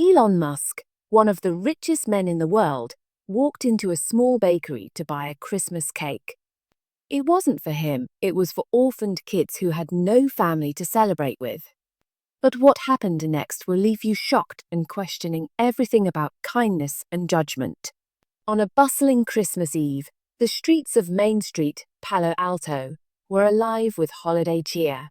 Elon Musk, one of the richest men in the world, walked into a small bakery to buy a Christmas cake. It wasn't for him, it was for orphaned kids who had no family to celebrate with. But what happened next will leave you shocked and questioning everything about kindness and judgment. On a bustling Christmas Eve, the streets of Main Street, Palo Alto, were alive with holiday cheer.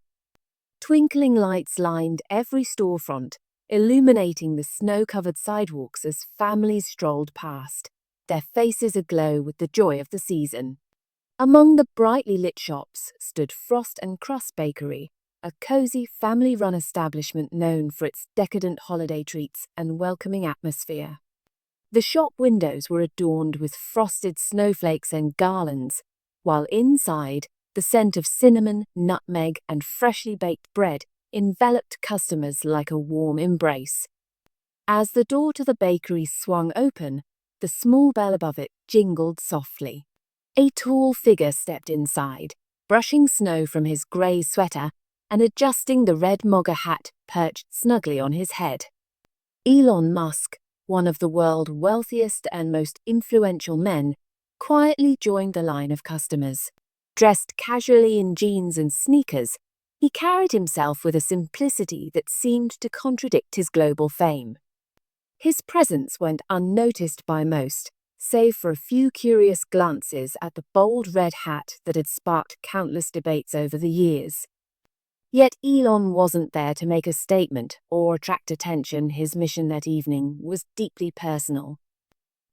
Twinkling lights lined every storefront, illuminating the snow-covered sidewalks as families strolled past, their faces aglow with the joy of the season. Among the brightly lit shops stood Frost and Crust Bakery, a cozy family-run establishment known for its decadent holiday treats and welcoming atmosphere. The shop windows were adorned with frosted snowflakes and garlands, while inside, the scent of cinnamon, nutmeg, and freshly baked bread enveloped customers like a warm embrace. As the door to the bakery swung open, the small bell above it jingled softly. A tall figure stepped inside, brushing snow from his grey sweater and adjusting the red MAGA hat perched snugly on his head. Elon Musk, one of the world's wealthiest and most influential men, quietly joined the line of customers. Dressed casually in jeans and sneakers, he carried himself with a simplicity that seemed to contradict his global fame. His presence went unnoticed by most, save for a few curious glances at the bold red hat that had sparked countless debates over the years. Yet Elon wasn't there to make a statement or attract attention. His mission that evening was deeply personal.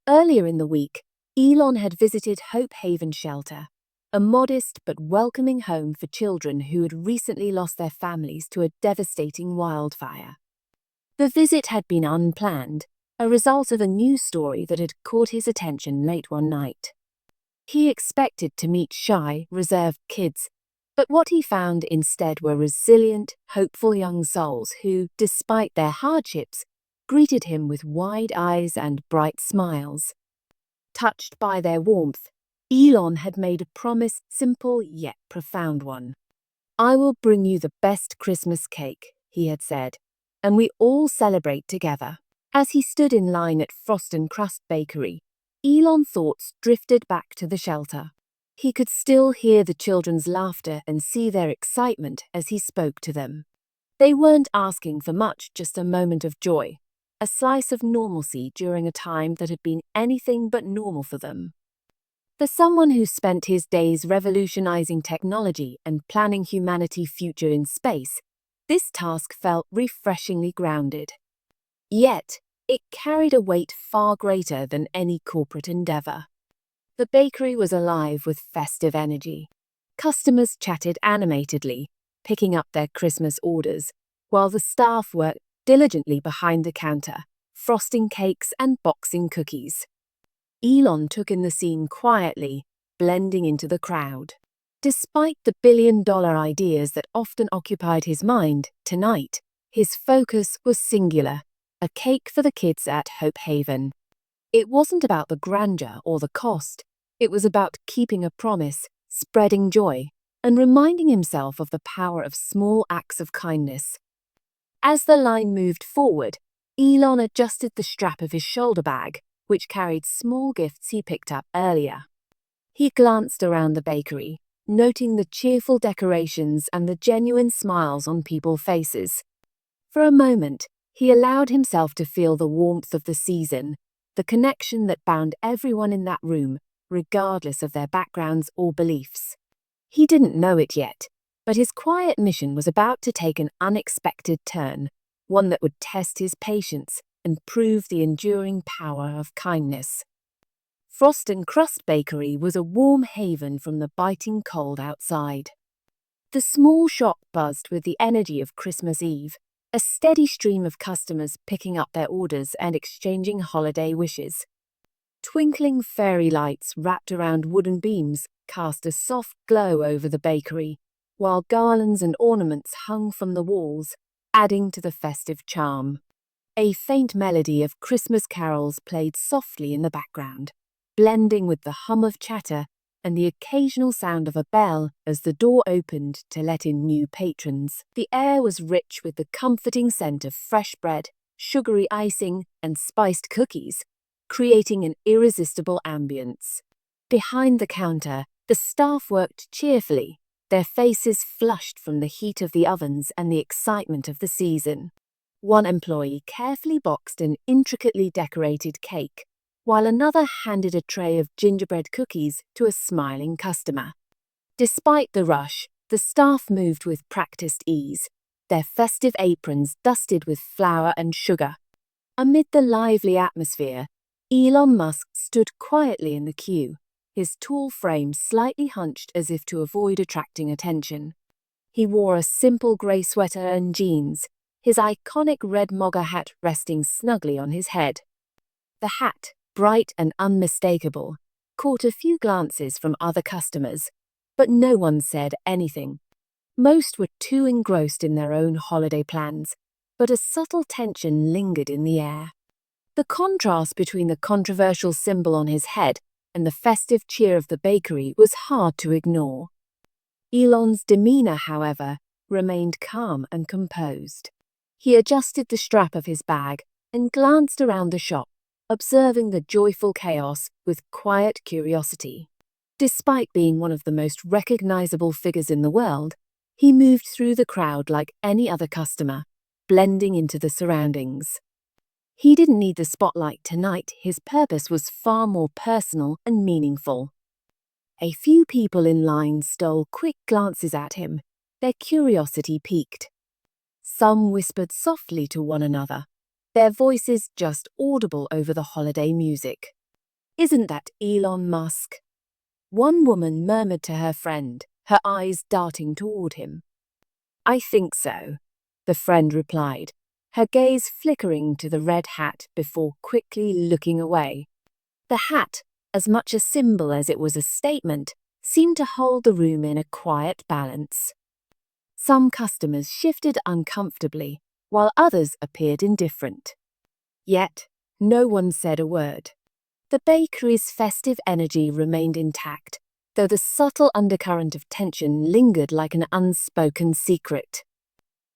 Earlier in the week, Elon had visited Hope Haven Shelter, a modest but welcoming home for children who had recently lost their families to a devastating wildfire. The visit had been unplanned, a result of a news story that had caught his attention late one night. He expected to meet shy, reserved kids, but what he found instead were resilient, hopeful young souls who, despite their hardships, greeted him with wide eyes and bright smiles. Touched by their warmth, Elon had made a promise, simple yet profound one. "I will bring you the best Christmas cake," he had said, "and we all celebrate together." As he stood in line at Frost and Crust Bakery, Elon's thoughts drifted back to the shelter. He could still hear the children's laughter and see their excitement as he spoke to them. They weren't asking for much, just a moment of joy, a slice of normalcy during a time that had been anything but normal for them. For someone who spent his days revolutionizing technology and planning humanity's future in space, this task felt refreshingly grounded. Yet, it carried a weight far greater than any corporate endeavor. The bakery was alive with festive energy. Customers chatted animatedly, picking up their Christmas orders, while the staff worked diligently behind the counter, frosting cakes and boxing cookies. Elon took in the scene quietly, blending into the crowd. Despite the billion-dollar ideas that often occupied his mind, tonight, his focus was singular: a cake for the kids at Hope Haven. It wasn't about the grandeur or the cost. It was about keeping a promise, spreading joy, and reminding himself of the power of small acts of kindness. As the line moved forward, Elon adjusted the strap of his shoulder bag, which carried small gifts he picked up earlier. He glanced around the bakery, noting the cheerful decorations and the genuine smiles on people's faces. For a moment, he allowed himself to feel the warmth of the season, the connection that bound everyone in that room, regardless of their backgrounds or beliefs. He didn't know it yet, but his quiet mission was about to take an unexpected turn, one that would test his patience and prove the enduring power of kindness. Frost and Crust Bakery was a warm haven from the biting cold outside. The small shop buzzed with the energy of Christmas Eve, a steady stream of customers picking up their orders and exchanging holiday wishes. Twinkling fairy lights wrapped around wooden beams cast a soft glow over the bakery, while garlands and ornaments hung from the walls, adding to the festive charm. A faint melody of Christmas carols played softly in the background, blending with the hum of chatter and the occasional sound of a bell as the door opened to let in new patrons. The air was rich with the comforting scent of fresh bread, sugary icing, and spiced cookies, creating an irresistible ambience. Behind the counter, the staff worked cheerfully, their faces flushed from the heat of the ovens and the excitement of the season. One employee carefully boxed an intricately decorated cake, while another handed a tray of gingerbread cookies to a smiling customer. Despite the rush, the staff moved with practiced ease, their festive aprons dusted with flour and sugar. Amid the lively atmosphere, Elon Musk stood quietly in the queue, his tall frame slightly hunched as if to avoid attracting attention. He wore a simple grey sweater and jeans, his iconic red MAGA hat resting snugly on his head. The hat, bright and unmistakable, caught a few glances from other customers, but no one said anything. Most were too engrossed in their own holiday plans, but a subtle tension lingered in the air. The contrast between the controversial symbol on his head and the festive cheer of the bakery was hard to ignore. Elon's demeanor, however, remained calm and composed. He adjusted the strap of his bag and glanced around the shop, observing the joyful chaos with quiet curiosity. Despite being one of the most recognizable figures in the world, he moved through the crowd like any other customer, blending into the surroundings. He didn't need the spotlight tonight. His purpose was far more personal and meaningful. A few people in line stole quick glances at him, their curiosity piqued. Some whispered softly to one another, their voices just audible over the holiday music. "Isn't that Elon Musk?" One woman murmured to her friend, her eyes darting toward him. "I think so," the friend replied, her gaze flickering to the red hat before quickly looking away. The hat, as much a symbol as it was a statement, seemed to hold the room in a quiet balance. Some customers shifted uncomfortably, while others appeared indifferent. Yet, no one said a word. The bakery's festive energy remained intact, though the subtle undercurrent of tension lingered like an unspoken secret.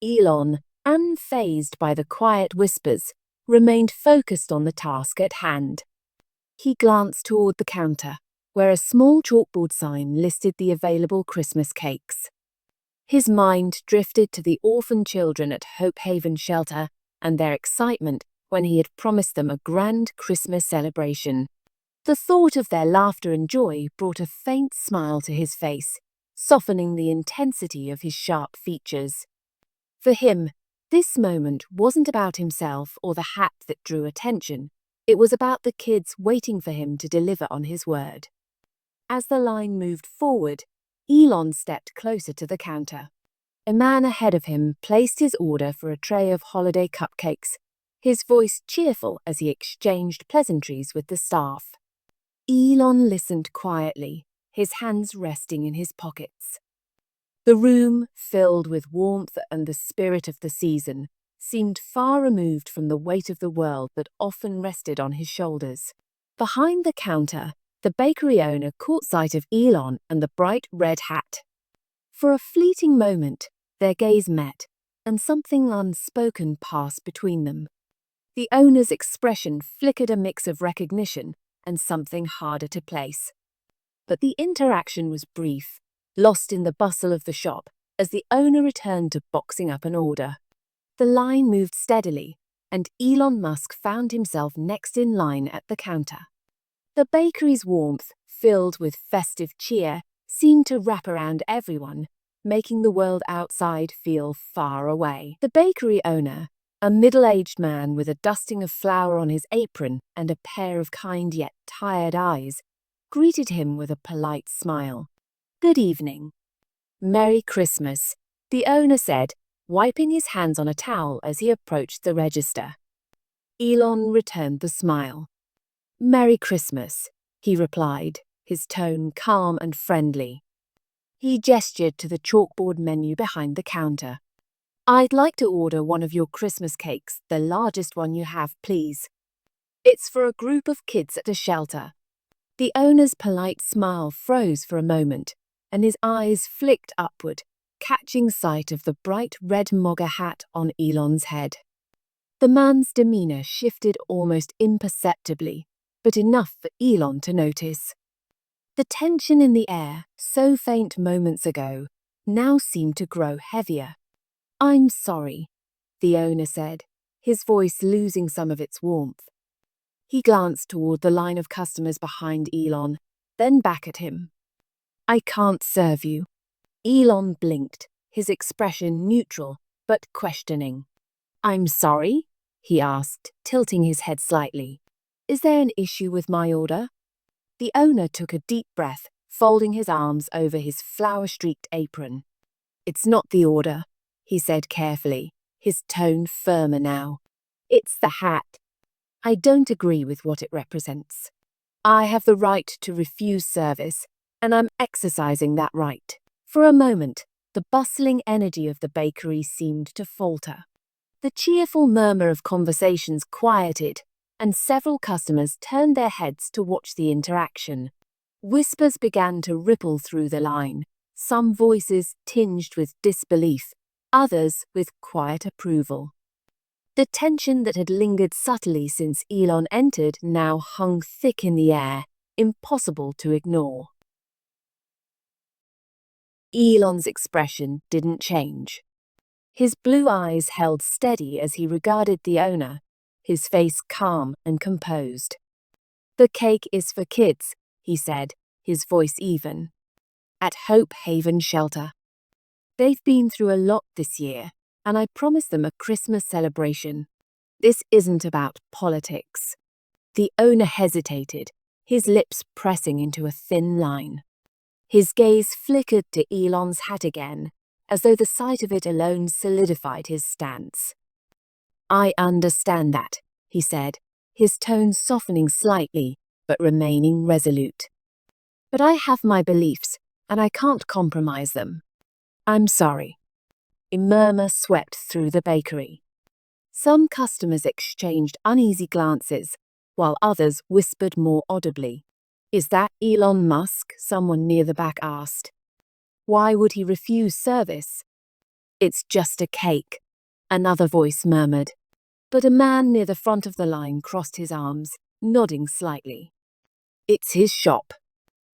Elon, unfazed by the quiet whispers, remained focused on the task at hand. He glanced toward the counter, where a small chalkboard sign listed the available Christmas cakes. His mind drifted to the orphan children at Hope Haven Shelter and their excitement when he had promised them a grand Christmas celebration. The thought of their laughter and joy brought a faint smile to his face, softening the intensity of his sharp features. For him, this moment wasn't about himself or the hat that drew attention. It was about the kids waiting for him to deliver on his word. As the line moved forward, Elon stepped closer to the counter. A man ahead of him placed his order for a tray of holiday cupcakes, his voice cheerful as he exchanged pleasantries with the staff. Elon listened quietly, his hands resting in his pockets. The room, filled with warmth and the spirit of the season, seemed far removed from the weight of the world that often rested on his shoulders. Behind the counter, the bakery owner caught sight of Elon and the bright red hat. For a fleeting moment, their gaze met, and something unspoken passed between them. The owner's expression flickered a mix of recognition and something harder to place. But the interaction was brief, lost in the bustle of the shop as the owner returned to boxing up an order. The line moved steadily, and Elon Musk found himself next in line at the counter. The bakery's warmth, filled with festive cheer, seemed to wrap around everyone, making the world outside feel far away. The bakery owner, a middle-aged man with a dusting of flour on his apron and a pair of kind yet tired eyes, greeted him with a polite smile. "Good evening." "Merry Christmas," the owner said, wiping his hands on a towel as he approached the register. Elon returned the smile. "Merry Christmas," he replied, his tone calm and friendly. He gestured to the chalkboard menu behind the counter. "I'd like to order one of your Christmas cakes, the largest one you have, please. It's for a group of kids at a shelter." The owner's polite smile froze for a moment, and his eyes flicked upward, catching sight of the bright red MAGA hat on Elon's head. The man's demeanor shifted almost imperceptibly, but enough for Elon to notice. The tension in the air, so faint moments ago, now seemed to grow heavier. "I'm sorry," the owner said, his voice losing some of its warmth. He glanced toward the line of customers behind Elon, then back at him. "I can't serve you." Elon blinked, his expression neutral but questioning. "I'm sorry?" he asked, tilting his head slightly. "Is there an issue with my order?" The owner took a deep breath, folding his arms over his flower-streaked apron. "It's not the order," he said carefully, his tone firmer now. "It's the hat. I don't agree with what it represents. I have the right to refuse service, and I'm exercising that right." For a moment, the bustling energy of the bakery seemed to falter. The cheerful murmur of conversations quieted, and several customers turned their heads to watch the interaction. Whispers began to ripple through the line, some voices tinged with disbelief, others with quiet approval. The tension that had lingered subtly since Elon entered now hung thick in the air, impossible to ignore. Elon's expression didn't change. His blue eyes held steady as he regarded the owner, his face calm and composed. "The cake is for kids," he said, his voice even. "At Hope Haven Shelter. They've been through a lot this year, and I promised them a Christmas celebration. This isn't about politics." The owner hesitated, his lips pressing into a thin line. His gaze flickered to Elon's hat again, as though the sight of it alone solidified his stance. "I understand that," he said, his tone softening slightly, but remaining resolute. "But I have my beliefs, and I can't compromise them. I'm sorry." A murmur swept through the bakery. Some customers exchanged uneasy glances, while others whispered more audibly. "Is that Elon Musk?" someone near the back asked. "Why would he refuse service?" "It's just a cake," another voice murmured. But a man near the front of the line crossed his arms, nodding slightly. "It's his shop.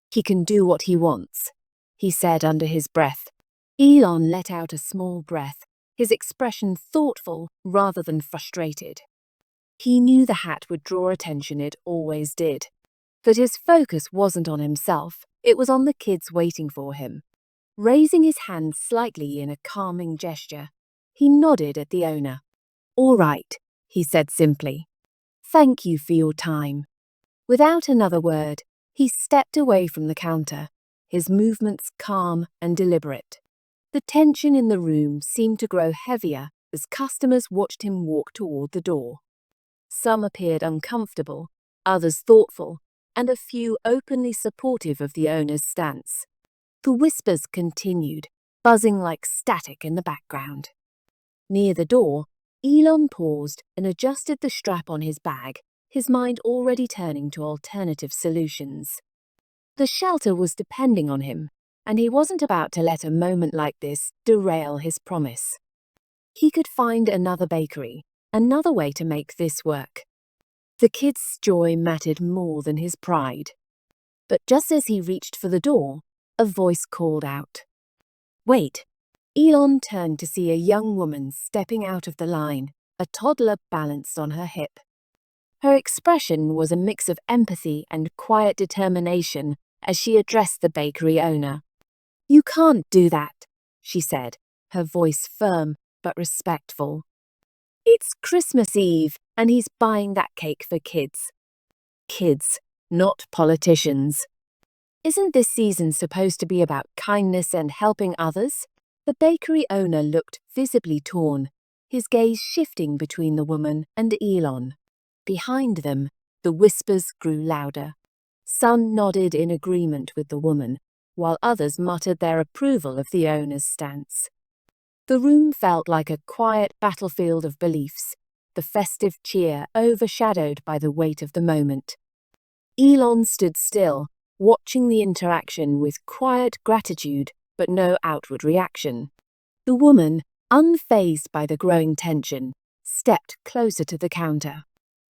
He can do what he wants," he said under his breath. Elon let out a small breath, his expression thoughtful rather than frustrated. He knew the hat would draw attention, it always did. But his focus wasn't on himself, it was on the kids waiting for him. Raising his hand slightly in a calming gesture, he nodded at the owner. "All right," he said simply. "Thank you for your time." Without another word, he stepped away from the counter, his movements calm and deliberate. The tension in the room seemed to grow heavier as customers watched him walk toward the door. Some appeared uncomfortable, others thoughtful, and a few openly supportive of the owner's stance. The whispers continued, buzzing like static in the background. Near the door, Elon paused and adjusted the strap on his bag, his mind already turning to alternative solutions. The shelter was depending on him, and he wasn't about to let a moment like this derail his promise. He could find another bakery, another way to make this work. The kid's joy mattered more than his pride. But just as he reached for the door, a voice called out. "Wait." Elon turned to see a young woman stepping out of the line, a toddler balanced on her hip. Her expression was a mix of empathy and quiet determination as she addressed the bakery owner. "You can't do that," she said, her voice firm but respectful. "It's Christmas Eve, and he's buying that cake for kids." Kids, not politicians. Isn't this season supposed to be about kindness and helping others? The bakery owner looked visibly torn, his gaze shifting between the woman and Elon. Behind them, the whispers grew louder. Some nodded in agreement with the woman, while others muttered their approval of the owner's stance. The room felt like a quiet battlefield of beliefs, the festive cheer overshadowed by the weight of the moment. Elon stood still, watching the interaction with quiet gratitude but no outward reaction. The woman, unfazed by the growing tension, stepped closer to the counter.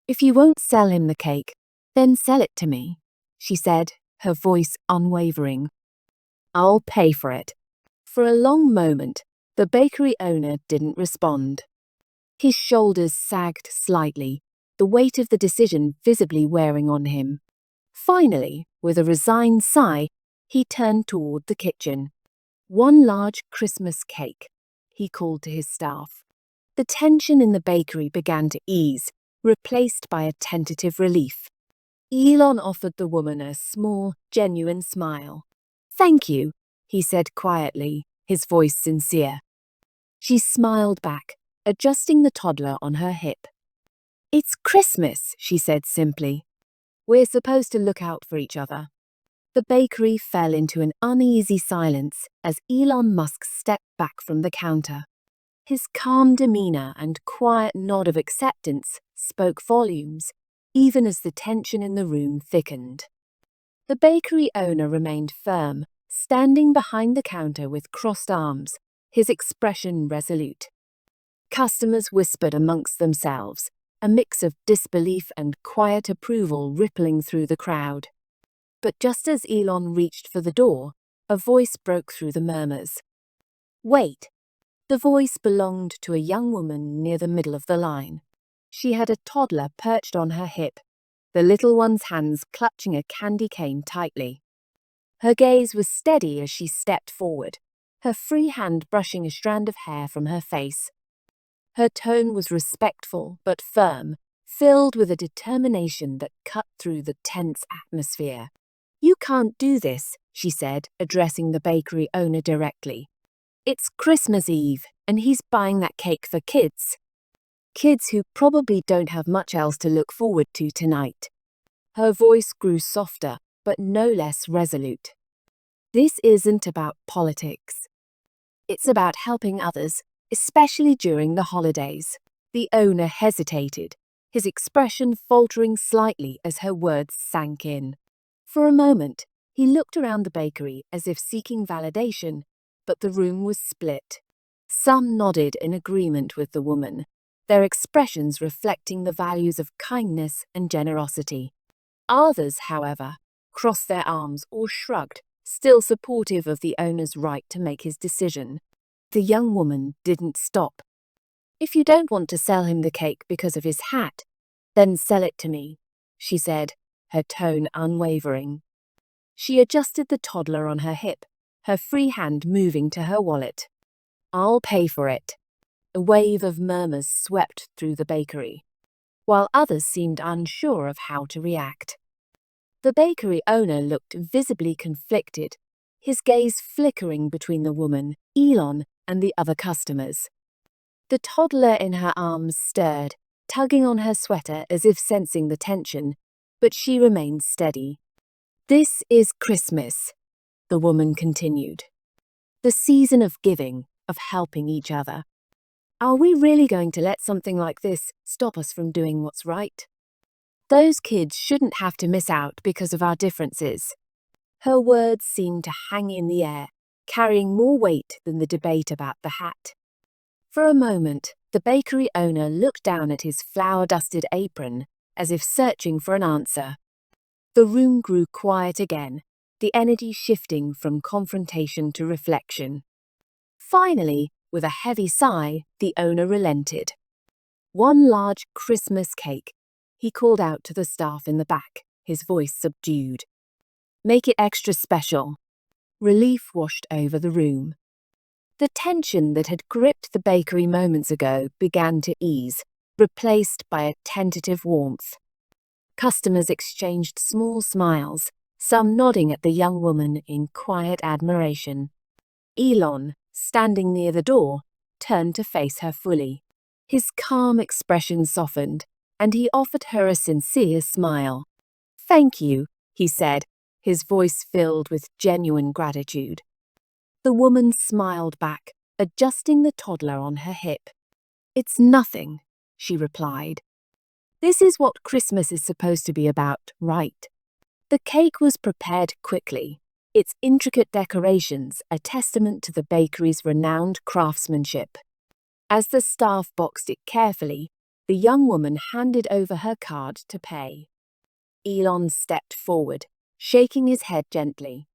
"If you won't sell him the cake, then sell it to me," she said, her voice unwavering. "I'll pay for it." For a long moment, the bakery owner didn't respond. His shoulders sagged slightly, the weight of the decision visibly wearing on him. Finally, with a resigned sigh, he turned toward the kitchen. "One large Christmas cake," he called to his staff. The tension in the bakery began to ease, replaced by a tentative relief. Elon offered the woman a small, genuine smile. "Thank you," he said quietly, his voice sincere. She smiled back, adjusting the toddler on her hip. "It's Christmas," she said simply. "We're supposed to look out for each other." The bakery fell into an uneasy silence as Elon Musk stepped back from the counter. His calm demeanor and quiet nod of acceptance spoke volumes, even as the tension in the room thickened. The bakery owner remained firm, standing behind the counter with crossed arms, his expression resolute. Customers whispered amongst themselves, a mix of disbelief and quiet approval rippling through the crowd. But just as Elon reached for the door, a voice broke through the murmurs. "Wait." The voice belonged to a young woman near the middle of the line. She had a toddler perched on her hip, the little one's hands clutching a candy cane tightly. Her gaze was steady as she stepped forward, her free hand brushing a strand of hair from her face. Her tone was respectful but firm, filled with a determination that cut through the tense atmosphere. "You can't do this," she said, addressing the bakery owner directly. "It's Christmas Eve, and he's buying that cake for kids. Kids who probably don't have much else to look forward to tonight." Her voice grew softer, but no less resolute. "This isn't about politics. It's about helping others, especially during the holidays." The owner hesitated, his expression faltering slightly as her words sank in. For a moment, he looked around the bakery as if seeking validation, but the room was split. Some nodded in agreement with the woman, their expressions reflecting the values of kindness and generosity. Others, however, crossed their arms or shrugged, still supportive of the owner's right to make his decision. The young woman didn't stop. "If you don't want to sell him the cake because of his hat, then sell it to me," she said, her tone unwavering. She adjusted the toddler on her hip, her free hand moving to her wallet. "I'll pay for it." A wave of murmurs swept through the bakery, while others seemed unsure of how to react. The bakery owner looked visibly conflicted, his gaze flickering between the woman, Elon, and the other customers. The toddler in her arms stirred, tugging on her sweater as if sensing the tension, but she remained steady. "This is Christmas," the woman continued. "The season of giving, of helping each other. Are we really going to let something like this stop us from doing what's right? Those kids shouldn't have to miss out because of our differences." Her words seemed to hang in the air, carrying more weight than the debate about the hat. For a moment, the bakery owner looked down at his flour-dusted apron, as if searching for an answer. The room grew quiet again, the energy shifting from confrontation to reflection. Finally, with a heavy sigh, the owner relented. "One large Christmas cake," he called out to the staff in the back, his voice subdued. "Make it extra special." Relief washed over the room. The tension that had gripped the bakery moments ago began to ease, replaced by a tentative warmth. Customers exchanged small smiles, some nodding at the young woman in quiet admiration. Elon, standing near the door, turned to face her fully. His calm expression softened, and he offered her a sincere smile. "Thank you," he said, his voice filled with genuine gratitude. The woman smiled back, adjusting the toddler on her hip. "It's nothing," she replied. "This is what Christmas is supposed to be about, right?" The cake was prepared quickly, its intricate decorations a testament to the bakery's renowned craftsmanship. As the staff boxed it carefully, The young woman handed over her card to pay. Elon stepped forward, shaking his head gently.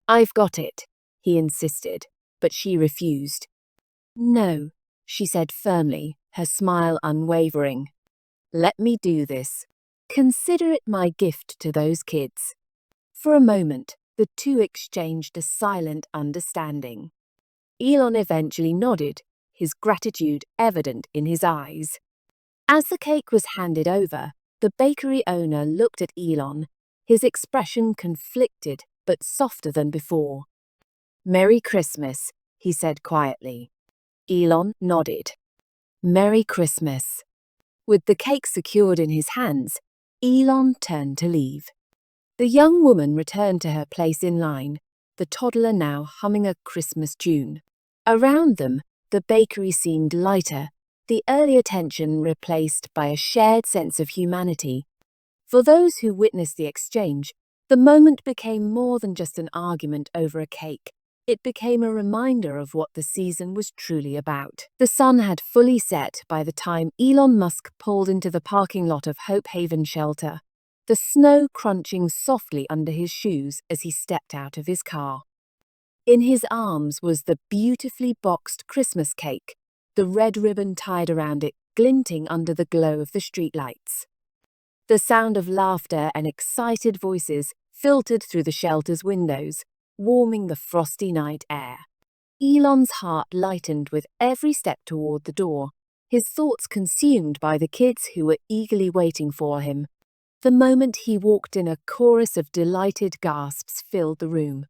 "I've got it," he insisted, but she refused. "No," she said firmly, her smile unwavering. "Let me do this. Consider it my gift to those kids." For a moment, the two exchanged a silent understanding. Elon eventually nodded, his gratitude evident in his eyes. As the cake was handed over, the bakery owner looked at Elon, his expression conflicted but softer than before. "Merry Christmas," he said quietly. Elon nodded. "Merry Christmas." With the cake secured in his hands, Elon turned to leave. The young woman returned to her place in line, the toddler now humming a Christmas tune. Around them, the bakery seemed lighter, the earlier tension replaced by a shared sense of humanity. For those who witnessed the exchange, the moment became more than just an argument over a cake. It became a reminder of what the season was truly about. The sun had fully set by the time Elon Musk pulled into the parking lot of Hope Haven Shelter, the snow crunching softly under his shoes as he stepped out of his car. In his arms was the beautifully boxed Christmas cake, the red ribbon tied around it glinting under the glow of the streetlights. The sound of laughter and excited voices filtered through the shelter's windows, warming the frosty night air. Elon's heart lightened with every step toward the door, his thoughts consumed by the kids who were eagerly waiting for him. The moment he walked in, a chorus of delighted gasps filled the room.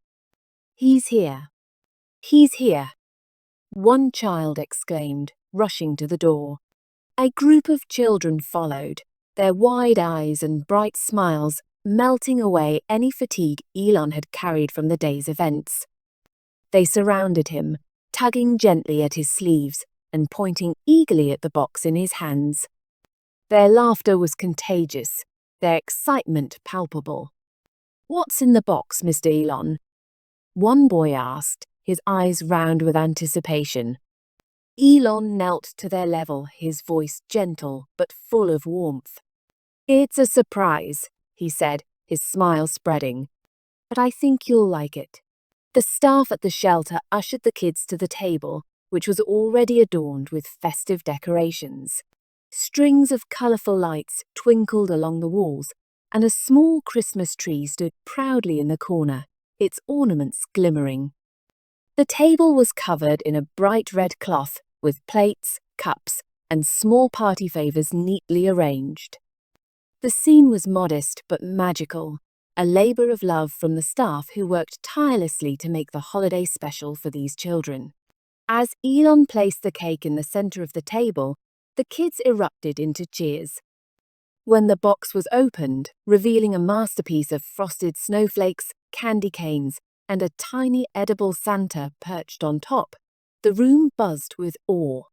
"He's here! He's here!" one child exclaimed, rushing to the door. A group of children followed, their wide eyes and bright smiles melting away any fatigue Elon had carried from the day's events. They surrounded him, tugging gently at his sleeves and pointing eagerly at the box in his hands. Their laughter was contagious, their excitement palpable. "What's in the box, Mr. Elon?" one boy asked, his eyes round with anticipation. Elon knelt to their level, his voice gentle but full of warmth. "It's a surprise," he said, his smile spreading. "But I think you'll like it." The staff at the shelter ushered the kids to the table, which was already adorned with festive decorations. Strings of colourful lights twinkled along the walls, and a small Christmas tree stood proudly in the corner, its ornaments glimmering. The table was covered in a bright red cloth, with plates, cups, and small party favours neatly arranged. The scene was modest but magical, a labour of love from the staff who worked tirelessly to make the holiday special for these children. As Elon placed the cake in the centre of the table, the kids erupted into cheers. When the box was opened, revealing a masterpiece of frosted snowflakes, candy canes, and a tiny edible Santa perched on top, the room buzzed with awe.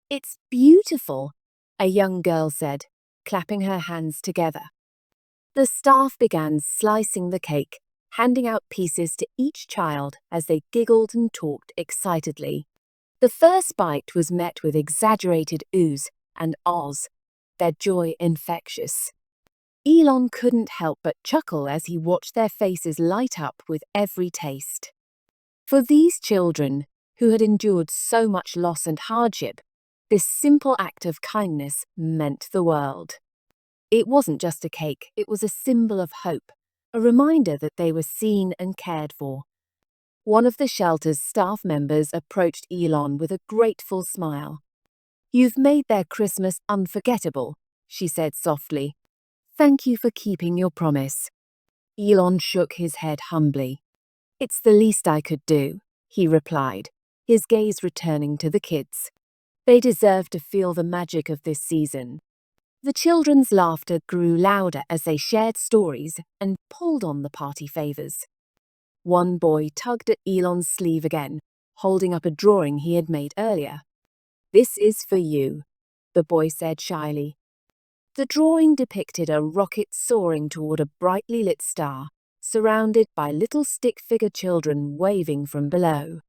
"It's beautiful," a young girl said, clapping her hands together. The staff began slicing the cake, handing out pieces to each child as they giggled and talked excitedly. The first bite was met with exaggerated oohs and ahs, their joy infectious. Elon couldn't help but chuckle as he watched their faces light up with every taste. For these children, who had endured so much loss and hardship, this simple act of kindness meant the world. It wasn't just a cake, it was a symbol of hope, a reminder that they were seen and cared for. One of the shelter's staff members approached Elon with a grateful smile. "You've made their Christmas unforgettable," she said softly. "Thank you for keeping your promise." Elon shook his head humbly. "It's the least I could do," he replied, his gaze returning to the kids. They deserve to feel the magic of this season. The children's laughter grew louder as they shared stories and pulled on the party favours. One boy tugged at Elon's sleeve again, holding up a drawing he had made earlier. "This is for you," the boy said shyly. The drawing depicted a rocket soaring toward a brightly lit star, surrounded by little stick-figure children waving from below.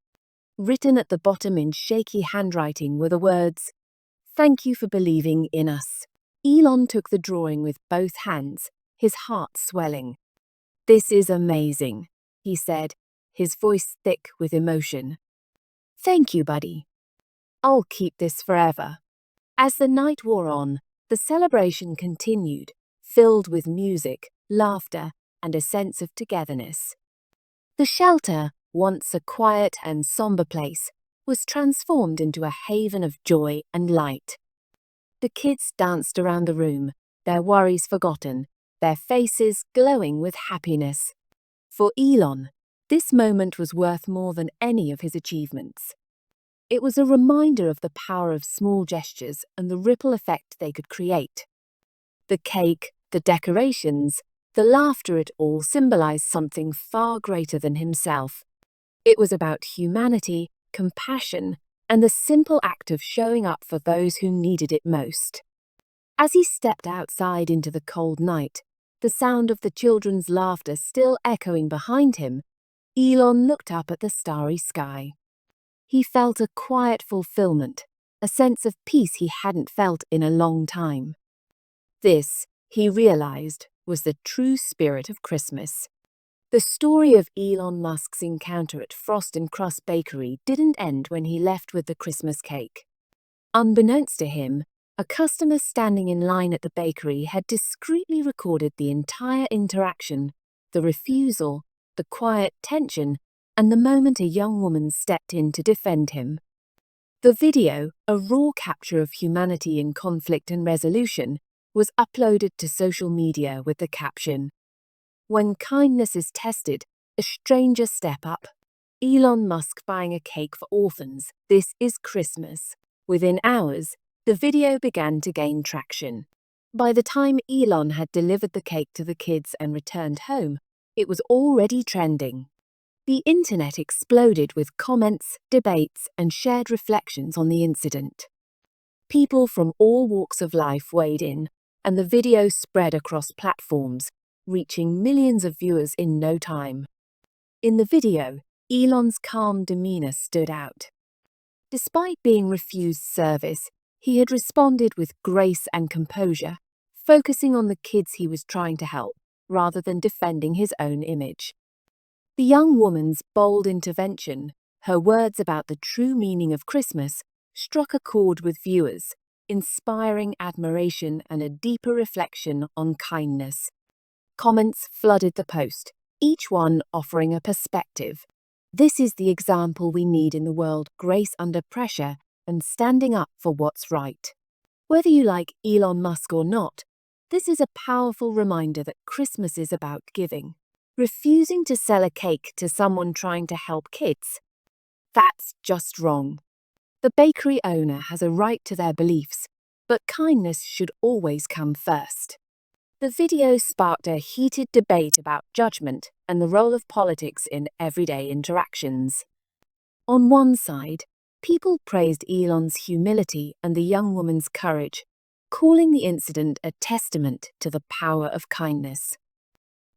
Written at the bottom in shaky handwriting were the words, Thank you for believing in us. Elon took the drawing with both hands, his heart swelling. This is amazing, he said, his voice thick with emotion. Thank you, buddy. I'll keep this forever. As the night wore on, the celebration continued, filled with music, laughter, and a sense of togetherness. The shelter, once a quiet and somber place, was transformed into a haven of joy and light. The kids danced around the room, their worries forgotten, their faces glowing with happiness. For Elon, this moment was worth more than any of his achievements. It was a reminder of the power of small gestures and the ripple effect they could create. The cake, the decorations, the laughter, it all symbolized something far greater than himself. It was about humanity, compassion, and the simple act of showing up for those who needed it most. As he stepped outside into the cold night, the sound of the children's laughter still echoing behind him, Elon looked up at the starry sky. He felt a quiet fulfillment, a sense of peace he hadn't felt in a long time. This, he realized, was the true spirit of Christmas. The story of Elon Musk's encounter at Frost and Crust Bakery didn't end when he left with the Christmas cake. Unbeknownst to him, a customer standing in line at the bakery had discreetly recorded the entire interaction, the refusal, the quiet tension, and the moment a young woman stepped in to defend him. The video, a raw capture of humanity in conflict and resolution, was uploaded to social media with the caption, "When kindness is tested, a stranger step up. Elon Musk buying a cake for orphans. This is Christmas." Within hours, the video began to gain traction. By the time Elon had delivered the cake to the kids and returned home, it was already trending. The internet exploded with comments, debates, and shared reflections on the incident. People from all walks of life weighed in, and the video spread across platforms, reaching millions of viewers in no time. In the video, Elon's calm demeanor stood out. Despite being refused service, he had responded with grace and composure, focusing on the kids he was trying to help, rather than defending his own image. The young woman's bold intervention, her words about the true meaning of Christmas, struck a chord with viewers, inspiring admiration and a deeper reflection on kindness. Comments flooded the post, each one offering a perspective. This is the example we need in the world: grace under pressure and standing up for what's right. Whether you like Elon Musk or not, this is a powerful reminder that Christmas is about giving. Refusing to sell a cake to someone trying to help kids, that's just wrong. The bakery owner has a right to their beliefs, but kindness should always come first. The video sparked a heated debate about judgment and the role of politics in everyday interactions. On one side, people praised Elon's humility and the young woman's courage, calling the incident a testament to the power of kindness.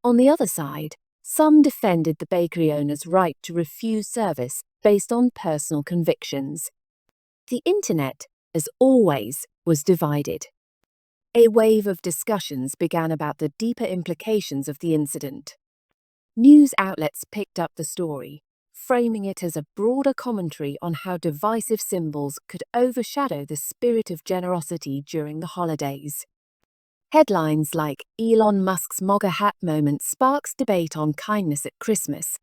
On the other side, some defended the bakery owner's right to refuse service based on personal convictions. The internet, as always, was divided. A wave of discussions began about the deeper implications of the incident. News outlets picked up the story, framing it as a broader commentary on how divisive symbols could overshadow the spirit of generosity during the holidays. Headlines like "Elon Musk's MAGA hat moment sparks debate on kindness at Christmas,"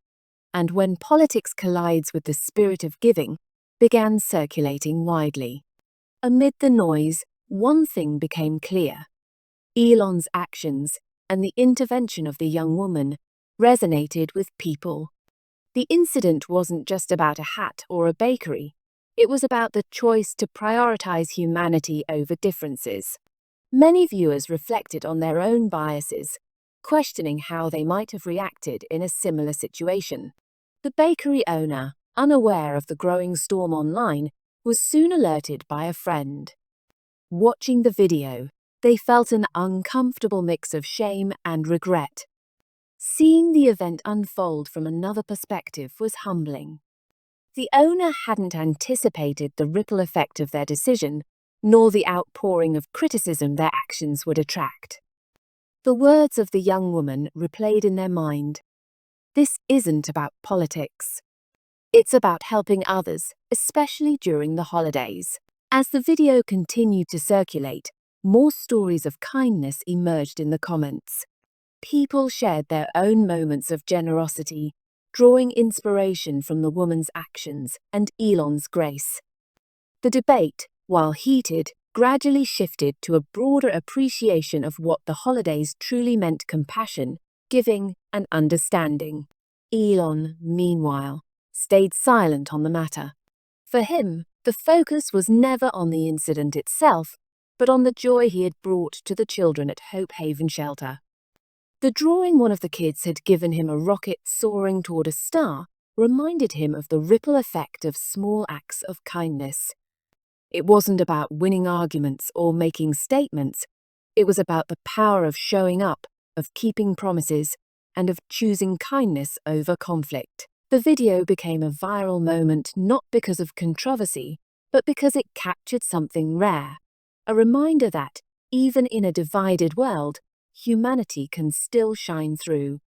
and "When politics collides with the spirit of giving," began circulating widely. Amid the noise, one thing became clear. Elon's actions and the intervention of the young woman resonated with people. The incident wasn't just about a hat or a bakery. It was about the choice to prioritize humanity over differences. Many viewers reflected on their own biases, questioning how they might have reacted in a similar situation. The bakery owner, unaware of the growing storm online, was soon alerted by a friend. Watching the video, they felt an uncomfortable mix of shame and regret. Seeing the event unfold from another perspective was humbling. The owner hadn't anticipated the ripple effect of their decision, nor the outpouring of criticism their actions would attract. The words of the young woman replayed in their mind. This isn't about politics. It's about helping others, especially during the holidays. As the video continued to circulate, more stories of kindness emerged in the comments. People shared their own moments of generosity, drawing inspiration from the woman's actions and Elon's grace. The debate, while heated, gradually shifted to a broader appreciation of what the holidays truly meant: compassion, giving, and understanding. Elon, meanwhile, stayed silent on the matter. For him, the focus was never on the incident itself, but on the joy he had brought to the children at Hope Haven Shelter. The drawing one of the kids had given him a rocket soaring toward a star reminded him of the ripple effect of small acts of kindness. It wasn't about winning arguments or making statements. It was about the power of showing up, of keeping promises, and of choosing kindness over conflict. The video became a viral moment not because of controversy, but because it captured something rare. A reminder that, even in a divided world, humanity can still shine through.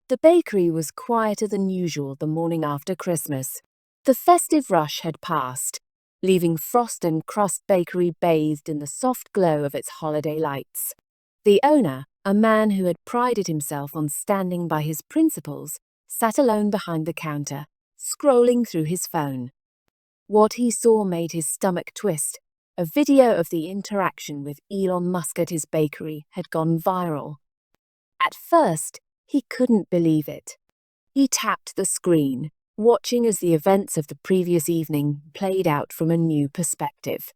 The bakery was quieter than usual the morning after Christmas. The festive rush had passed, leaving Frost and Crust Bakery bathed in the soft glow of its holiday lights. The owner, a man who had prided himself on standing by his principles, sat alone behind the counter, scrolling through his phone. What he saw made his stomach twist. A video of the interaction with Elon Musk at his bakery had gone viral. At first, he couldn't believe it. He tapped the screen, watching as the events of the previous evening played out from a new perspective.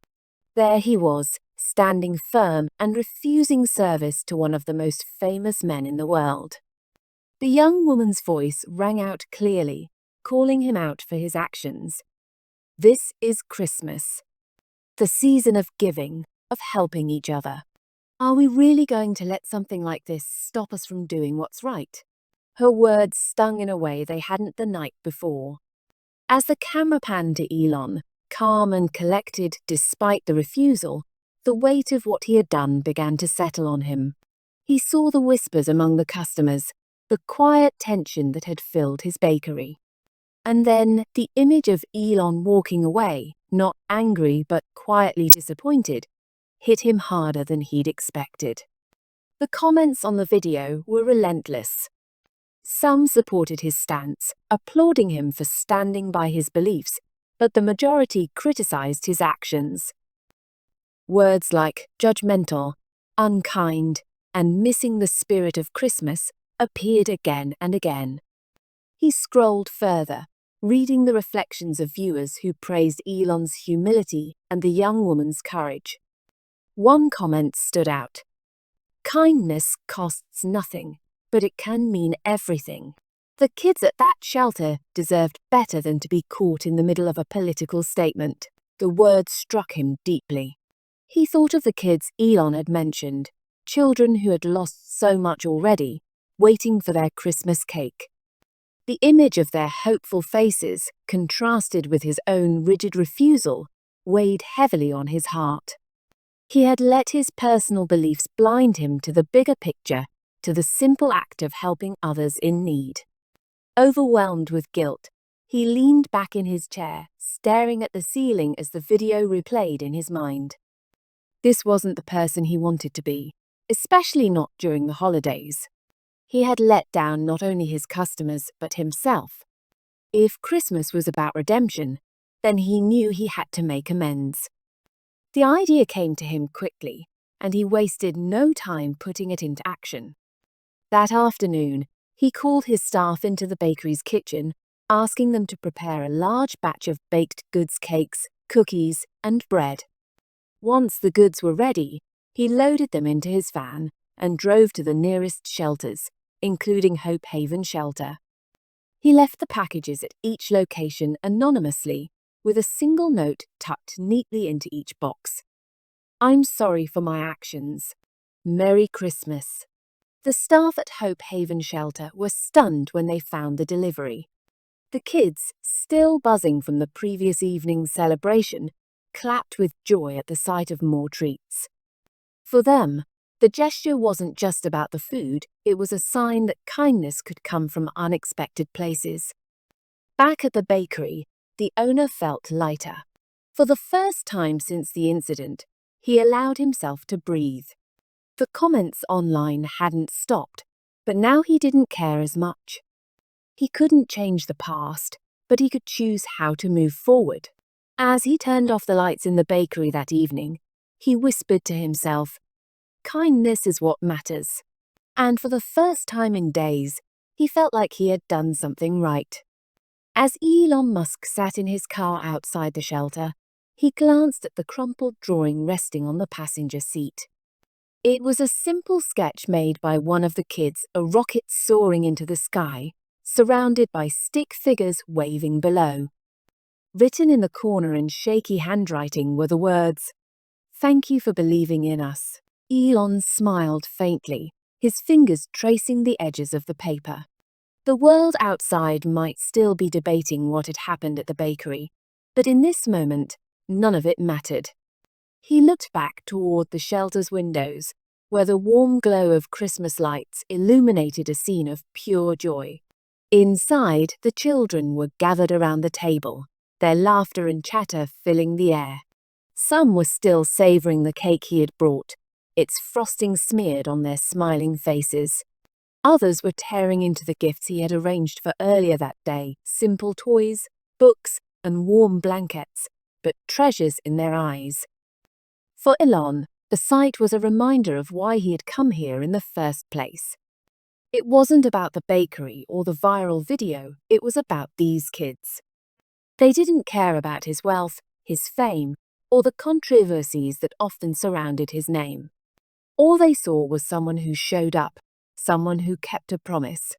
There he was, standing firm and refusing service to one of the most famous men in the world. The young woman's voice rang out clearly, calling him out for his actions. This is Christmas. The season of giving, of helping each other. Are we really going to let something like this stop us from doing what's right? Her words stung in a way they hadn't the night before. As the camera panned to Elon, calm and collected despite the refusal, the weight of what he had done began to settle on him. He saw the whispers among the customers, the quiet tension that had filled his bakery. And then the image of Elon walking away, not angry but quietly disappointed, hit him harder than he'd expected. The comments on the video were relentless. Some supported his stance, applauding him for standing by his beliefs, but the majority criticized his actions. Words like judgmental, unkind, and missing the spirit of Christmas appeared again and again. He scrolled further, reading the reflections of viewers who praised Elon's humility and the young woman's courage. One comment stood out. Kindness costs nothing, but it can mean everything. The kids at that shelter deserved better than to be caught in the middle of a political statement. The words struck him deeply. He thought of the kids Elon had mentioned, children who had lost so much already, waiting for their Christmas cake. The image of their hopeful faces, contrasted with his own rigid refusal, weighed heavily on his heart. He had let his personal beliefs blind him to the bigger picture, to the simple act of helping others in need. Overwhelmed with guilt, he leaned back in his chair, staring at the ceiling as the video replayed in his mind. This wasn't the person he wanted to be, especially not during the holidays. He had let down not only his customers, but himself. If Christmas was about redemption, then he knew he had to make amends. The idea came to him quickly, and he wasted no time putting it into action. That afternoon, he called his staff into the bakery's kitchen, asking them to prepare a large batch of baked goods cakes, cookies, and bread. Once the goods were ready, he loaded them into his van and drove to the nearest shelters, including Hope Haven Shelter. He left the packages at each location anonymously, with a single note tucked neatly into each box. I'm sorry for my actions. Merry Christmas. The staff at Hope Haven Shelter were stunned when they found the delivery. The kids, still buzzing from the previous evening's celebration, clapped with joy at the sight of more treats. For them, the gesture wasn't just about the food, it was a sign that kindness could come from unexpected places. Back at the bakery, the owner felt lighter. For the first time since the incident, he allowed himself to breathe. The comments online hadn't stopped, but now he didn't care as much. He couldn't change the past, but he could choose how to move forward. As he turned off the lights in the bakery that evening, he whispered to himself, "Kindness is what matters." And for the first time in days, he felt like he had done something right. As Elon Musk sat in his car outside the shelter, he glanced at the crumpled drawing resting on the passenger seat. It was a simple sketch made by one of the kids, a rocket soaring into the sky, surrounded by stick figures waving below. Written in the corner in shaky handwriting were the words, "Thank you for believing in us." Elon smiled faintly, his fingers tracing the edges of the paper. The world outside might still be debating what had happened at the bakery, but in this moment, none of it mattered. He looked back toward the shelter's windows, where the warm glow of Christmas lights illuminated a scene of pure joy. Inside, the children were gathered around the table, their laughter and chatter filling the air. Some were still savoring the cake he had brought, its frosting smeared on their smiling faces. Others were tearing into the gifts he had arranged for earlier that day, simple toys, books, and warm blankets, but treasures in their eyes. For Elon, the sight was a reminder of why he had come here in the first place. It wasn't about the bakery or the viral video, it was about these kids. They didn't care about his wealth, his fame, or the controversies that often surrounded his name. All they saw was someone who showed up, someone who kept a promise.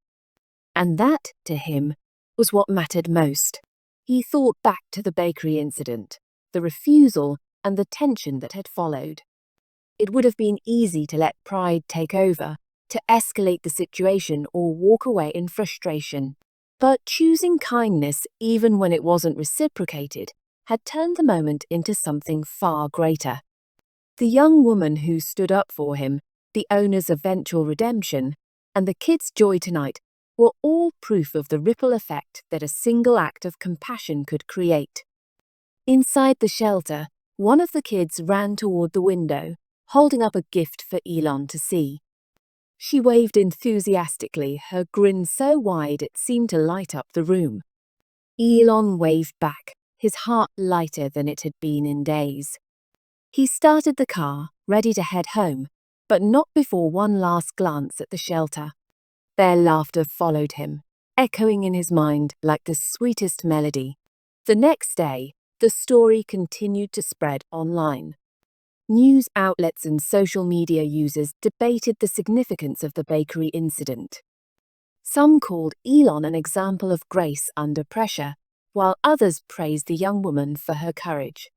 And that, to him, was what mattered most. He thought back to the bakery incident, the refusal, and the tension that had followed. It would have been easy to let pride take over, to escalate the situation or walk away in frustration. But choosing kindness, even when it wasn't reciprocated, had turned the moment into something far greater. The young woman who stood up for him, the owner's eventual redemption, and the kids' joy tonight were all proof of the ripple effect that a single act of compassion could create. Inside the shelter, one of the kids ran toward the window, holding up a gift for Elon to see. She waved enthusiastically, her grin so wide it seemed to light up the room. Elon waved back, his heart lighter than it had been in days. He started the car, ready to head home, but not before one last glance at the shelter. Their laughter followed him, echoing in his mind like the sweetest melody. The next day, the story continued to spread online. News outlets and social media users debated the significance of the bakery incident. Some called Elon an example of grace under pressure, while others praised the young woman for her courage.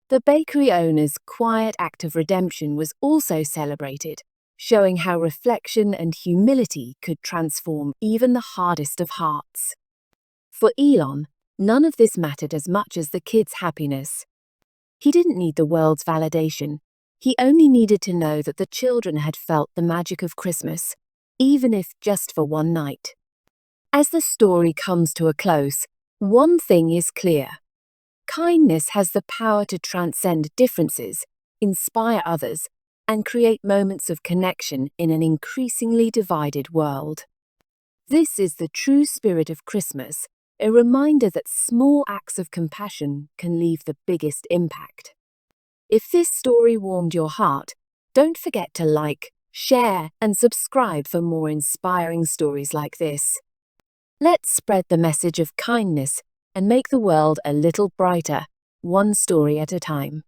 The bakery owner's quiet act of redemption was also celebrated, showing how reflection and humility could transform even the hardest of hearts. For Elon, none of this mattered as much as the kids' happiness. He didn't need the world's validation. He only needed to know that the children had felt the magic of Christmas, even if just for one night. As the story comes to a close, one thing is clear. Kindness has the power to transcend differences, inspire others, and create moments of connection in an increasingly divided world. This is the true spirit of Christmas, a reminder that small acts of compassion can leave the biggest impact. If this story warmed your heart, don't forget to like, share, and subscribe for more inspiring stories like this. Let's spread the message of kindness and make the world a little brighter, one story at a time.